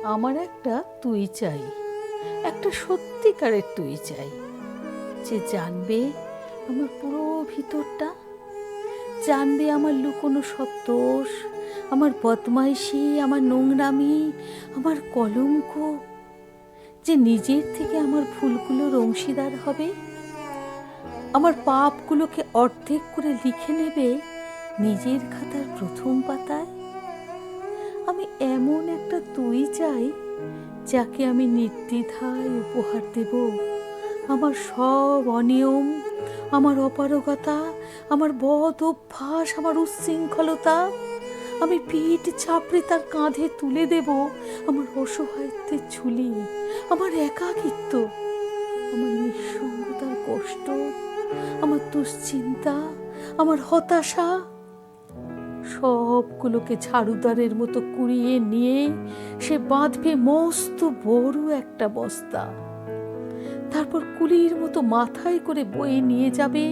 আমার একটা তুই চাই, একটা সত্যিকারের তুই চাই, যে জানবে আমার পুরো ভিতরটা, জানবে আমার লুকোনো সব দোষ, আমার বদমাইশি, আমার নোংরামি, আমার কলঙ্ক, যে নিজের থেকে আমার ভুলগুলোর অংশীদার হবে, আমার পাপগুলোকে অর্ধেক করে লিখে নেবে নিজের খাতার প্রথম পাতায়। আমি এমন একটা তুই চাই, যাকে আমি নির্দ্বিধায় উপহার দেব আমার সব অনিয়ম, আমার অপারগতা, আমার বদ অভ্যাস, আমার উচ্ছৃঙ্খলতা। আমি পিঠ চাপড়ে তার কাঁধে তুলে দেব আমার অসহায়ত্বের ঝুলি, আমার একাকিত্ব, আমার নিঃসঙ্গতার কষ্ট, আমার দুশ্চিন্তা, আমার হতাশা। সবগুলোকে ঝাড়ুদারের মতো কুড়িয়ে নিয়ে সে বাঁধবে মস্ত বড় একটা বস্তা, তারপর কুলির মতো মাথায় করে বয়ে নিয়ে যাবে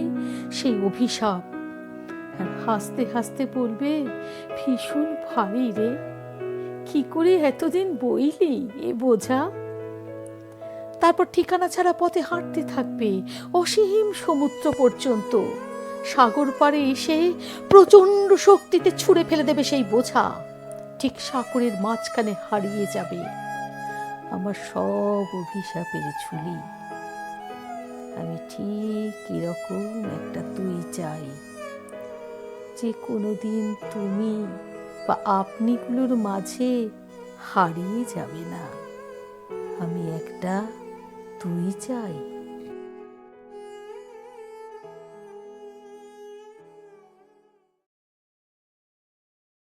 সেই অভিশাপ, আর হাসতে হাসতে বলবে, ভীষণ ভারী রে, কি করে এতদিন বইলি এ বোঝা। তারপর ঠিকানা ছাড়া পথে হাঁটতে থাকবে অসীম সমুদ্র পর্যন্ত, সাগর পাড়ে এসে প্রচণ্ড শক্তিতে ছুঁড়ে ফেলে দেবে সেই বোঝা, ঠিক সাগরের মাঝখানে হারিয়ে যাবে আমার সব অভিশাপের ঝুলি। আমি ঠিক এরকম একটা তুই চাই, যে কোনোদিন তুমি বা আপনিগুলোর মাঝে হারিয়ে যাবে না। আমি একটা তুই চাই।